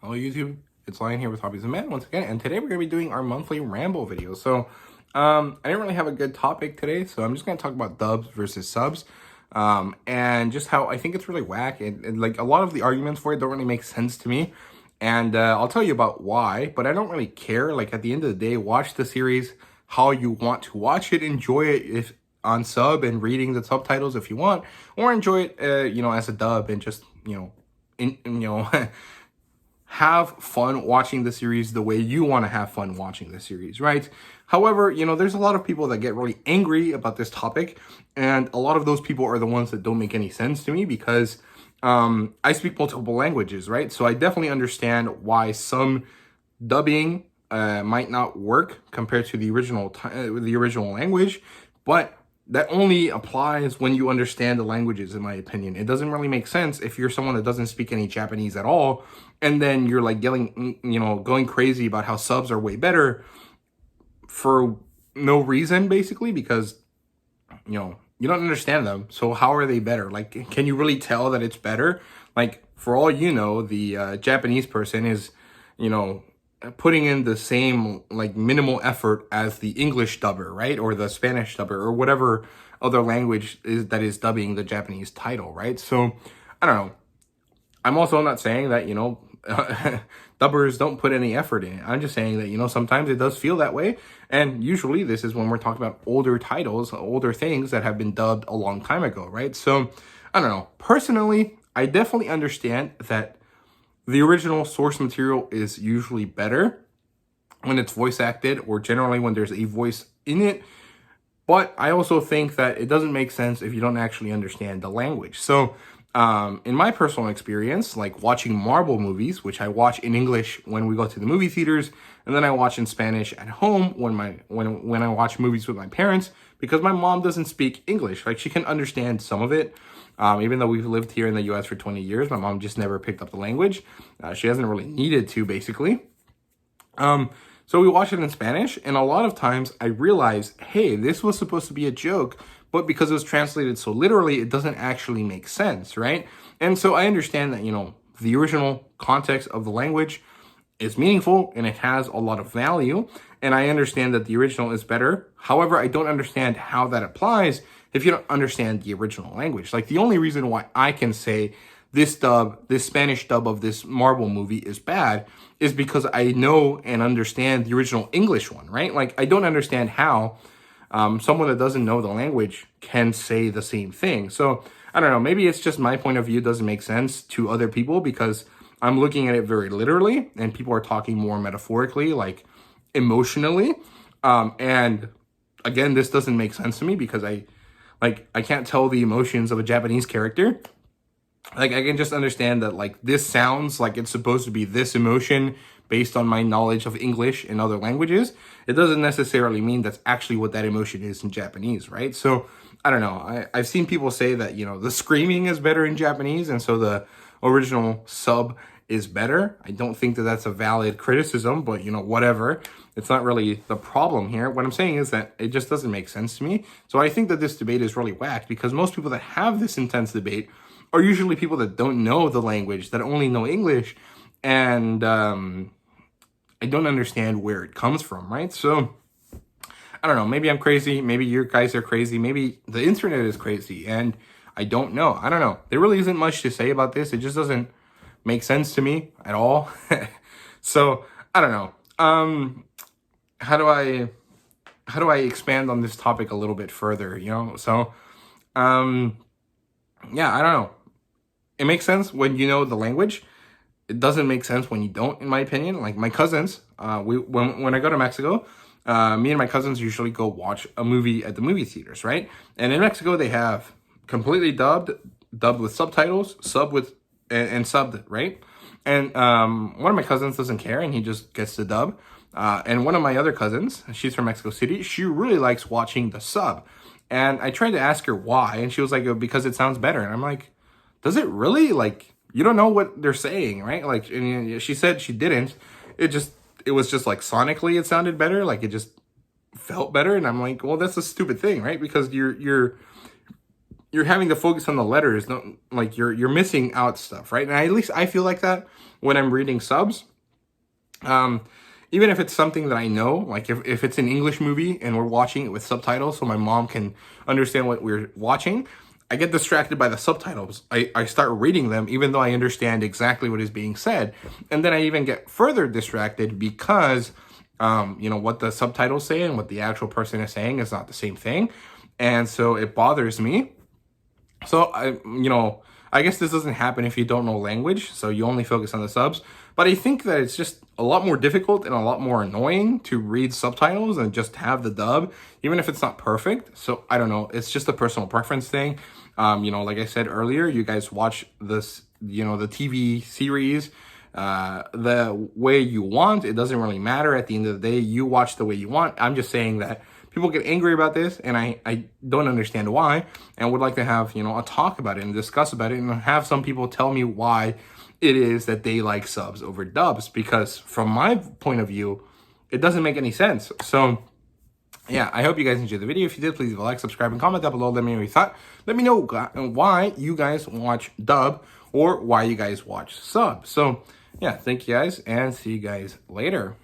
Hello YouTube, it's Lion here with Hobbies and Man once again, and today we're going to be doing our monthly ramble video. So, I didn't really have a good topic today, so I'm just going to talk about dubs versus subs, and just how I think it's really whack, and like a lot of the arguments for it don't really make sense to me, and I'll tell you about why, but I don't really care. Like at the end of the day, watch the series how you want to watch it, enjoy it if on sub and reading the subtitles if you want, or enjoy it, as a dub and just, have fun watching the series the way you want to have fun watching the series, right? However, there's a lot of people that get really angry about this topic, and a lot of those people are the ones that don't make any sense to me because I speak multiple languages, right? So I definitely understand why some dubbing might not work compared to the original language, but that only applies when you understand the languages, in my opinion. It doesn't really make sense if you're someone that doesn't speak any Japanese at all, and then you're like going crazy about how subs are way better for no reason, basically, because, you don't understand them. So how are they better? Like, can you really tell that it's better? Like, for all you know, the Japanese person is, putting in the same like minimal effort as the English dubber, right? Or the Spanish dubber or whatever other language that is dubbing the Japanese title, right? So I don't know. I'm also not saying that, dubbers don't put any effort in it. I'm just saying that, sometimes it does feel that way. And usually this is when we're talking about older titles, older things that have been dubbed a long time ago, right? So I don't know. Personally, I definitely understand that the original source material is usually better when it's voice acted or generally when there's a voice in it. But I also think that it doesn't make sense if you don't actually understand the language. So in my personal experience, like watching Marvel movies, which I watch in English when we go to the movie theaters, and then I watch in Spanish at home when I watch movies with my parents, because my mom doesn't speak English. Like she can understand some of it. Even though we've lived here in the US for 20 years, my mom just never picked up the language. She hasn't really needed to, basically. So we watch it in Spanish, and a lot of times I realize, hey, this was supposed to be a joke, but because it was translated so literally, it doesn't actually make sense, right? And so I understand that, the original context of the language is meaningful and it has a lot of value, and I understand that the original is better. However, I don't understand how that applies if you don't understand the original language. Like the only reason why I can say this Spanish dub of this Marvel movie is bad is because I know and understand the original English one, right? Like I don't understand how someone that doesn't know the language can say the same thing. So I don't know, maybe it's just my point of view doesn't make sense to other people because I'm looking at it very literally and people are talking more metaphorically, like emotionally. And again, this doesn't make sense to me because I can't tell the emotions of a Japanese character. Like I can just understand that like this sounds like it's supposed to be this emotion based on my knowledge of English and other languages. It doesn't necessarily mean that's actually what that emotion is in Japanese, right? So I don't know. I've seen people say that, the screaming is better in Japanese, and so the original sub is better. I don't think that that's a valid criticism, but whatever. It's not really the problem here. What I'm saying is that it just doesn't make sense to me. So I think that this debate is really whacked because most people that have this intense debate are usually people that don't know the language, that only know English, and I don't understand where it comes from, right? So I don't know, maybe I'm crazy, maybe you guys are crazy, maybe the internet is crazy, and I don't know. I don't know. There really isn't much to say about this. It just doesn't make sense to me at all. So I don't know. How do I expand on this topic a little bit further? So yeah, I don't know. It makes sense when you know the language. It doesn't make sense when you don't, in my opinion. Like my cousins, when I go to Mexico, me and my cousins usually go watch a movie at the movie theaters, right? And in Mexico, they have completely dubbed with subtitles, and subbed, right? And one of my cousins doesn't care, and he just gets the dub. And one of my other cousins, she's from Mexico City, she really likes watching the sub. And I tried to ask her why, and she was like, because it sounds better. And I'm like, does it really? Like, you don't know what they're saying, right? Like, and she said she didn't. It was just like sonically it sounded better. Like it just felt better. And I'm like, well, that's a stupid thing, right? Because you're you're having to focus on the letters, like you're missing out stuff, right? And at least I feel like that when I'm reading subs. Even if it's something that I know, like if it's an English movie and we're watching it with subtitles so my mom can understand what we're watching, I get distracted by the subtitles. I start reading them even though I understand exactly what is being said. And then I even get further distracted because, what the subtitles say and what the actual person is saying is not the same thing. And so it bothers me. So I guess this doesn't happen if you don't know language, so you only focus on the subs. But I think that it's just a lot more difficult and a lot more annoying to read subtitles and just have the dub, even if it's not perfect. So I don't know. It's just a personal preference thing. Like I said earlier, you guys watch this, the TV series the way you want. It doesn't really matter. At the end of the day, you watch the way you want. I'm just saying that people get angry about this, and I don't understand why, and would like to have, a talk about it and discuss about it and have some people tell me why it is that they like subs over dubs, because from my point of view, it doesn't make any sense. So yeah, I hope you guys enjoyed the video. If you did, please leave a like, subscribe, and comment down below. Let me know what you thought. Let me know why you guys watch dub or why you guys watch sub. So yeah, thank you guys, and see you guys later.